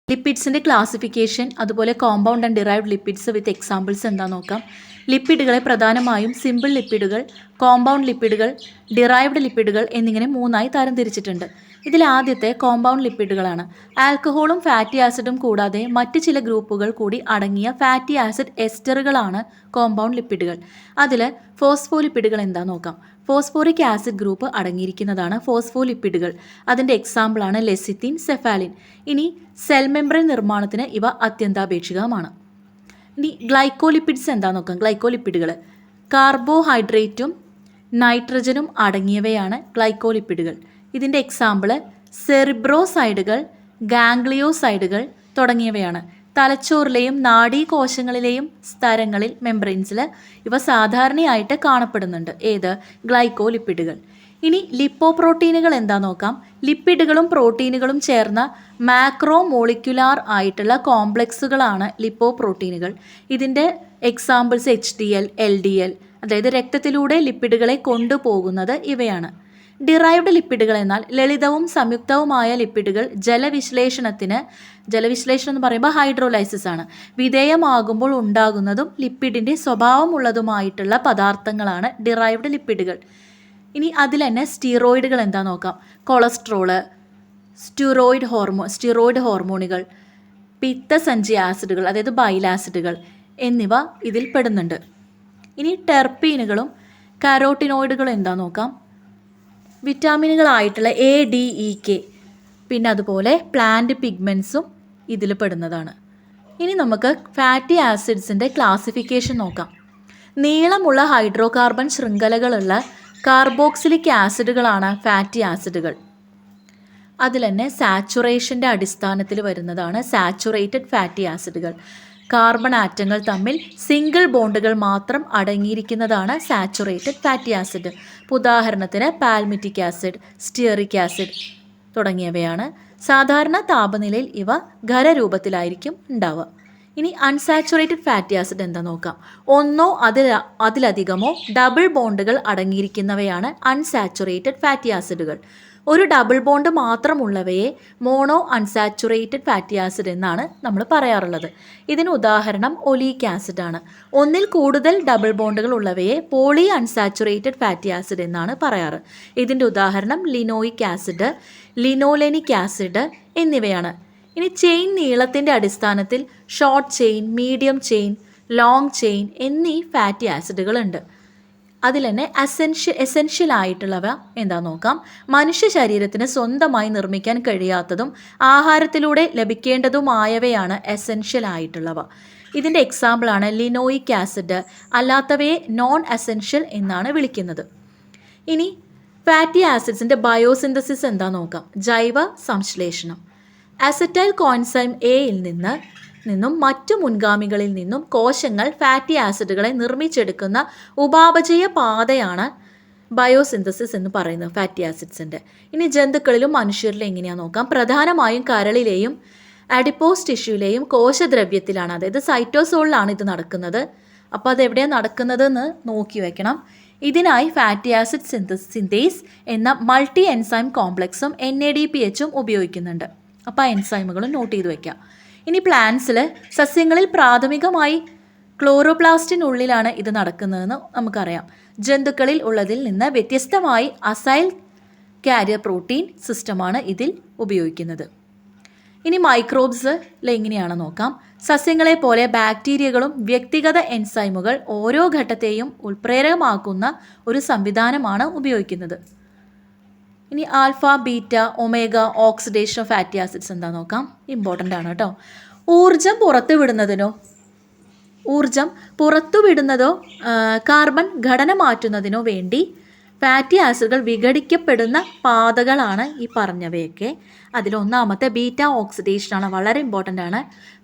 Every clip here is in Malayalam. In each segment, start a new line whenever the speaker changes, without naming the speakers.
ലിപ്പിഡ്സിൻ്റെ ക്ലാസിഫിക്കേഷൻ, അതുപോലെ compound and derived lipids with examples എന്താ നോക്കാം. ലിപ്പിഡുകളെ പ്രധാനമായും സിമ്പിൾ ലിപ്പിഡുകൾ, കോമ്പൗണ്ട് ലിപ്പിഡുകൾ, ഡിറൈവ്ഡ് ലിപ്പിഡുകൾ എന്നിങ്ങനെ മൂന്നായി തരംതിരിച്ചിട്ടുണ്ട്. ഇതിൽ ആദ്യത്തെ കോമ്പൗണ്ട് ലിപ്പിഡുകളാണ്. ആൽക്കഹോളും ഫാറ്റി ആസിഡും കൂടാതെ മറ്റ് ചില ഗ്രൂപ്പുകൾ കൂടി അടങ്ങിയ ഫാറ്റി ആസിഡ് എസ്റ്ററുകളാണ് കോമ്പൗണ്ട് ലിപ്പിഡുകൾ. അതിൽ ഫോസ്ഫോലിപ്പിഡുകൾ എന്താ നോക്കാം. ഫോസ്ഫോറിക് ആസിഡ് ഗ്രൂപ്പ് അടങ്ങിയിരിക്കുന്നതാണ് ഫോസ്ഫോലിപ്പിഡുകൾ. അതിൻ്റെ എക്സാമ്പിളാണ് ലെസിത്തിൻ, സെഫാലിൻ. ഇനി സെൽ മെംബ്രെയിൻ നിർമ്മാണത്തിന് ഇവ അത്യന്താപേക്ഷിതമാണ്. ഇനി ഗ്ലൈക്കോലിപ്പിഡ്സ് എന്താ നോക്കാം. ഗ്ലൈക്കോലിപ്പിഡുകൾ കാർബോഹൈഡ്രേറ്റും നൈട്രജനും അടങ്ങിയവയാണ് ഗ്ലൈക്കോലിപ്പിഡുകൾ. ഇതിൻ്റെ എക്സാമ്പിള് സെറിബ്രോസൈഡുകൾ, ഗാംഗ്ലിയോസൈഡുകൾ തുടങ്ങിയവയാണ്. തലച്ചോറിലെയും നാഡീകോശങ്ങളിലെയും സ്തരങ്ങളിൽ, മെംബ്രെയിൻസിൽ ഇവ സാധാരണയായിട്ട് കാണപ്പെടുന്നുണ്ട്. ഏത്? ഗ്ലൈക്കോലിപ്പിഡുകൾ. ഇനി ലിപ്പോപ്രോട്ടീനുകൾ എന്താ നോക്കാം. ലിപ്പിഡുകളും പ്രോട്ടീനുകളും ചേർന്ന മാക്രോ മോളിക്യുലാർ ആയിട്ടുള്ള കോംപ്ലക്സുകളാണ് ലിപ്പോപ്രോട്ടീനുകൾ. ഇതിൻ്റെ എക്സാമ്പിൾസ് HDL, LDL, അതായത് രക്തത്തിലൂടെ ലിപ്പിഡുകളെ കൊണ്ടുപോകുന്നത് ഇവയാണ്. ഡിറൈവ്ഡ് ലിപ്പിഡുകൾ എന്നാൽ ലളിതവും സംയുക്തവുമായ ലിപ്പിഡുകൾ ജലവിശ്ലേഷണം എന്ന് പറയുമ്പോൾ ഹൈഡ്രോലൈസിസ് ആണ്, വിധേയമാകുമ്പോൾ ഉണ്ടാകുന്നതും ലിപ്പിഡിൻ്റെ സ്വഭാവമുള്ളതുമായിട്ടുള്ള പദാർത്ഥങ്ങളാണ് ഡിറൈവ്ഡ് ലിപ്പിഡുകൾ. ഇനി അതിൽ തന്നെ സ്റ്റീറോയിഡുകൾ എന്താ നോക്കാം. കൊളസ്ട്രോള്, സ്റ്റിറോയിഡ് ഹോർമോണുകൾ, പിത്തസഞ്ചി ആസിഡുകൾ അതായത് ബൈൽ ആസിഡുകൾ എന്നിവ ഇതിൽ പെടുന്നുണ്ട്. ഇനി ടെർപ്പീനുകളും കരോട്ടിനോയിഡുകളും എന്താ നോക്കാം. വിറ്റാമിനുകളായിട്ടുള്ള ADEK, പിന്നെ അതുപോലെ പ്ലാന്റ് പിഗ്മെൻസും ഇതിൽ പെടുന്നതാണ്. ഇനി നമുക്ക് ഫാറ്റി ആസിഡ്സിൻ്റെ ക്ലാസിഫിക്കേഷൻ നോക്കാം. നീളമുള്ള ഹൈഡ്രോ കാർബൺ ശൃംഖലകളുള്ള കാർബോക്സിലിക് ആസിഡുകളാണ് ഫാറ്റി ആസിഡുകൾ. അതിൽ തന്നെ സാച്ചുറേഷൻ്റെ അടിസ്ഥാനത്തിൽ വരുന്നതാണ് സാച്ചുറേറ്റഡ് ഫാറ്റി ആസിഡുകൾ. കാർബൺ ആറ്റങ്ങൾ തമ്മിൽ സിംഗിൾ ബോണ്ടുകൾ മാത്രം അടങ്ങിയിരിക്കുന്നതാണ് സാച്ചുറേറ്റഡ് ഫാറ്റി ആസിഡ്. ഉദാഹരണത്തിന് പാൽമിറ്റിക് ആസിഡ്, സ്റ്റിയറിക് ആസിഡ് തുടങ്ങിയവയാണ്. സാധാരണ താപനിലയിൽ ഇവ ഖരരൂപത്തിലായിരിക്കും ഉണ്ടാവുക. ഇനി അൺസാച്ചുറേറ്റഡ് ഫാറ്റി ആസിഡ് എന്താ നോക്കാം. ഒന്നോ അതിലധികമോ ഡബിൾ ബോണ്ടുകൾ അടങ്ങിയിരിക്കുന്നവയാണ് അൺസാച്ചുറേറ്റഡ് ഫാറ്റി ആസിഡുകൾ. ഒരു ഡബിൾ ബോണ്ട് മാത്രമുള്ളവയെ മോണോ അൺസാച്ചുറേറ്റഡ് ഫാറ്റി ആസിഡ് എന്നാണ് നമ്മൾ പറയാറുള്ളത്. ഇതിന് ഉദാഹരണം ഒലീക് ആസിഡ് ആണ്. ഒന്നിൽ കൂടുതൽ ഡബിൾ ബോണ്ടുകൾ ഉള്ളവയെ പോളി അൺസാച്ചുറേറ്റഡ് ഫാറ്റി ആസിഡ് എന്നാണ് പറയാറ്. ഇതിൻ്റെ ഉദാഹരണം ലിനോയിക് ആസിഡ്, ലിനോലെനിക് ആസിഡ് എന്നിവയാണ്. ഇനി ചെയിൻ നീളത്തിൻ്റെ അടിസ്ഥാനത്തിൽ short chain, medium chain, long chain എന്നീ ഫാറ്റി ആസിഡുകളുണ്ട്. അതിൽ തന്നെ എസെൻഷ്യൽ ആയിട്ടുള്ളവ എന്താ നോക്കാം. മനുഷ്യ ശരീരത്തിന് സ്വന്തമായി നിർമ്മിക്കാൻ കഴിയാത്തതും ആഹാരത്തിലൂടെ ലഭിക്കേണ്ടതുമായവയാണ് എസെൻഷ്യൽ ആയിട്ടുള്ളവ. ഇതിൻ്റെ എക്സാമ്പിളാണ് ലിനോയിക് ആസിഡ്. അല്ലാത്തവയെ നോൺ എസെൻഷ്യൽ എന്നാണ് വിളിക്കുന്നത്. ഇനി ഫാറ്റി ആസിഡ്സിൻ്റെ ബയോസിന്തസിസ് എന്താ നോക്കാം. ജൈവ സംശ്ലേഷണം. അസറ്റൈൽ കോൻസൈം എയിൽ നിന്നും മറ്റു മുൻഗാമികളിൽ നിന്നും കോശങ്ങൾ ഫാറ്റി ആസിഡുകളെ നിർമ്മിച്ചെടുക്കുന്ന ഉപാപചയ പാതയാണ് ബയോസിന്തസിസ് എന്ന് പറയുന്നത് ഫാറ്റി ആസിഡ്സിൻ്റെ. ഇനി ജന്തുക്കളിലും മനുഷ്യരിലും എങ്ങനെയാണെന്ന് നോക്കാം. പ്രധാനമായും കരളിലെയും അഡിപ്പോസ് ടിഷ്യൂലെയും കോശദ്രവ്യത്തിലാണ്, അതായത് സൈറ്റോസോളിലാണ് ഇത് നടക്കുന്നത്. അപ്പോൾ അതെവിടെയാണ് നടക്കുന്നതെന്ന് നോക്കി വയ്ക്കണം. ഇതിനായി ഫാറ്റി ആസിഡ് സിന്തേസ് എന്ന മൾട്ടി എൻസൈം കോംപ്ലക്സും NADPHും ഉപയോഗിക്കുന്നുണ്ട്. അപ്പോൾ ആ എൻസൈമുകളും നോട്ട് ചെയ്ത് വയ്ക്കാം. ഇനി പ്ലാന്റ്സിൽ, സസ്യങ്ങളിൽ പ്രാഥമികമായി ക്ലോറോപ്ലാസ്റ്റിനുള്ളിലാണ് ഇത് നടക്കുന്നതെന്ന് നമുക്കറിയാം. ജന്തുക്കളിൽ ഉള്ളതിൽ നിന്ന് വ്യത്യസ്തമായി അസൈൽ കാരിയർ പ്രോട്ടീൻ സിസ്റ്റമാണ് ഇതിൽ ഉപയോഗിക്കുന്നത്. ഇനി മൈക്രോബ്സിൽ എങ്ങനെയാണ് നോക്കാം. സസ്യങ്ങളെ പോലെ ബാക്ടീരിയകളും വ്യക്തിഗത എൻസൈമുകൾ ഓരോ ഘട്ടത്തെയും ഉൾപ്രേരകമാക്കുന്ന ഒരു സംവിധാനമാണ് ഉപയോഗിക്കുന്നത്. ഇനി alpha, beta, omega oxidation of fatty acids എന്താ നോക്കാം. ഇമ്പോർട്ടൻ്റ് ആണ് കേട്ടോ. ഊർജം പുറത്തുവിടുന്നതോ കാർബൺ ഘടന മാറ്റുന്നതിനോ വേണ്ടി ഫാറ്റി ആസിഡുകൾ വിഘടിക്കപ്പെടുന്ന പാതകളാണ് ഈ പറഞ്ഞവയൊക്കെ. അതിലൊന്നാമത്തെ ബീറ്റ ഓക്സിഡേഷനാണ്, വളരെ ഇമ്പോർട്ടൻ്റ് ആണ്.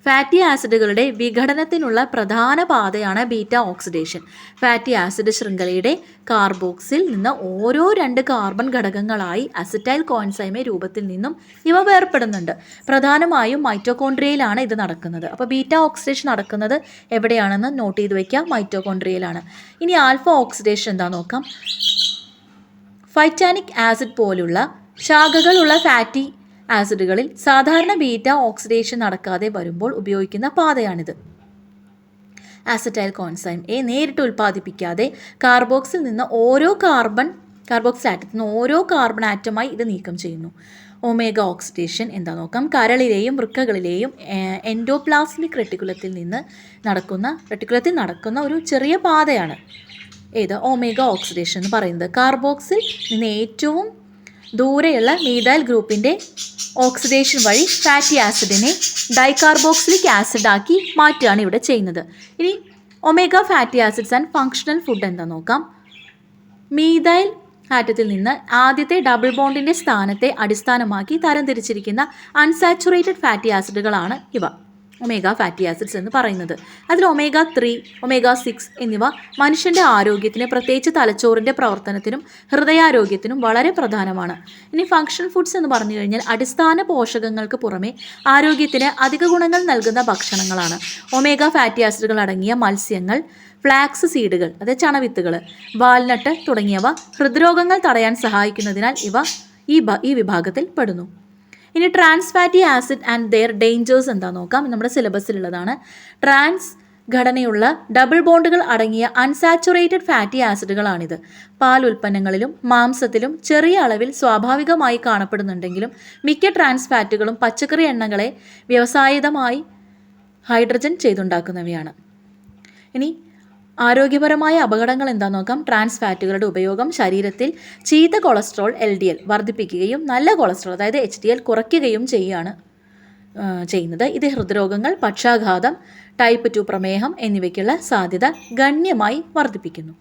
ഫാറ്റി ആസിഡുകളുടെ വിഘടനത്തിനുള്ള പ്രധാന പാതയാണ് ബീറ്റ ഓക്സിഡേഷൻ. ഫാറ്റി ആസിഡ് ശൃംഖലയുടെ കാർബോക്സിൽ നിന്ന് ഓരോ 2 കാർബൺ ഘടകങ്ങളായി അസറ്റൈൽ കോൻസൈമെ രൂപത്തിൽ നിന്നും ഇവ വേർപ്പെടുന്നുണ്ട്. പ്രധാനമായും മൈറ്റോകോൺട്രിയയിലാണ് ഇത് നടക്കുന്നത്. അപ്പോൾ ബീറ്റ ഓക്സിഡേഷൻ നടക്കുന്നത് എവിടെയാണെന്ന് നോട്ട് ചെയ്ത് വയ്ക്കുക. മൈറ്റോകോൺട്രിയയിലാണ്. ഇനി ആൽഫ ഓക്സിഡേഷൻ എന്താ നോക്കാം. ഫൈറ്റാനിക് ആസിഡ് പോലുള്ള ശാഖകളുള്ള ഫാറ്റി ആസിഡുകളിൽ സാധാരണ ബീറ്റ ഓക്സിഡേഷൻ നടക്കാതെ വരുമ്പോൾ ഉപയോഗിക്കുന്ന പാതയാണിത്. ആസറ്റൈൽ കോൻസൈം എ നേരിട്ട് ഉൽപ്പാദിപ്പിക്കാതെ കാർബോക്സിൽ നിന്ന് കാർബോക്സിൽ ആറ്റത്തിൽ നിന്ന് ഓരോ കാർബൺ ആറ്റമായി ഇത് നീക്കം ചെയ്യുന്നു. ഒമേഗ ഓക്സിഡേഷൻ എന്താ നോക്കാം. കരളിലെയും വൃക്കകളിലെയും എൻഡോപ്ലാസ്മിക് റെട്ടിക്കുലത്തിൽ നടക്കുന്ന ഒരു ചെറിയ പാതയാണ് ഏത് ഒമേഗ ഓക്സിഡേഷൻ എന്ന് പറയുന്നത്. കാർബോക്സിൽ നിന്ന് ഏറ്റവും ദൂരെയുള്ള മീഥൈൽ ഗ്രൂപ്പിൻ്റെ ഓക്സിഡേഷൻ വഴി ഫാറ്റി ആസിഡിനെ ഡൈകാർബോക്സിലിക് ആസിഡ് ആക്കി മാറ്റുകയാണ് ഇവിടെ ചെയ്യുന്നത്. ഇനി omega fatty acids and functional food എന്താ നോക്കാം. മീഥൈൽ ആറ്റത്തിൽ നിന്ന് ആദ്യത്തെ ഡബിൾ ബോണ്ടിൻ്റെ സ്ഥാനത്തെ അടിസ്ഥാനമാക്കി തരംതിരിച്ചിരിക്കുന്ന അൺസാച്ചുറേറ്റഡ് ഫാറ്റി ആസിഡുകളാണ് ഇവ ഒമേഗ ഫാറ്റി ആസിഡ്സ് എന്ന് പറയുന്നത്. അതിൽ ഒമേഗ 3, ഒമേഗ 6 എന്നിവ മനുഷ്യൻ്റെ ആരോഗ്യത്തിന്, പ്രത്യേകിച്ച് തലച്ചോറിൻ്റെ പ്രവർത്തനത്തിനും ഹൃദയാരോഗ്യത്തിനും വളരെ പ്രധാനമാണ്. ഇനി ഫങ്ഷൻ ഫുഡ്സ് എന്ന് പറഞ്ഞു കഴിഞ്ഞാൽ അടിസ്ഥാന പോഷകങ്ങൾക്ക് പുറമെ ആരോഗ്യത്തിന് അധിക ഗുണങ്ങൾ നൽകുന്ന ഭക്ഷണങ്ങളാണ്. ഒമേഗ ഫാറ്റി ആസിഡുകൾ അടങ്ങിയ മത്സ്യങ്ങൾ, ഫ്ലാക്സ് സീഡുകൾ അതായത് ചണവിത്തുകൾ, വാൽനട്ട് തുടങ്ങിയവ ഹൃദ്രോഗങ്ങൾ തടയാൻ സഹായിക്കുന്നതിനാൽ ഇവ ഈ വിഭാഗത്തിൽ പെടുന്നു. ഇനി trans fatty acid and their dangers എന്താ നോക്കാം. നമ്മുടെ സിലബസിലുള്ളതാണ്. ട്രാൻസ് ഘടനയുള്ള ഡബിൾ ബോണ്ടുകൾ അടങ്ങിയ അൺസാച്ചുറേറ്റഡ് ഫാറ്റി ആസിഡുകളാണിത്. പാൽ ഉൽപ്പന്നങ്ങളിലും മാംസത്തിലും ചെറിയ അളവിൽ സ്വാഭാവികമായി കാണപ്പെടുന്നുണ്ടെങ്കിലും മിക്ക ട്രാൻസ് ഫാറ്റുകളും പച്ചക്കറി എണ്ണകളെ വ്യവസായികമായി ഹൈഡ്രജൻ ചെയ്തുണ്ടാക്കുന്നവയാണ്. ഇനി ആരോഗ്യപരമായ അപകടങ്ങൾ എന്താ നോക്കാം. ട്രാൻസ് ഫാറ്റുകളുടെ ഉപയോഗം ശരീരത്തിൽ ചീത്ത കൊളസ്ട്രോൾ LDL വർദ്ധിപ്പിക്കുകയും നല്ല കൊളസ്ട്രോൾ അതായത് HDL കുറയ്ക്കുകയും ചെയ്യുന്നത്. ഇത് ഹൃദ്രോഗങ്ങൾ, പക്ഷാഘാതം, ടൈപ്പ് 2 പ്രമേഹം എന്നിവയ്ക്കുള്ള സാധ്യത ഗണ്യമായി വർദ്ധിപ്പിക്കുന്നു.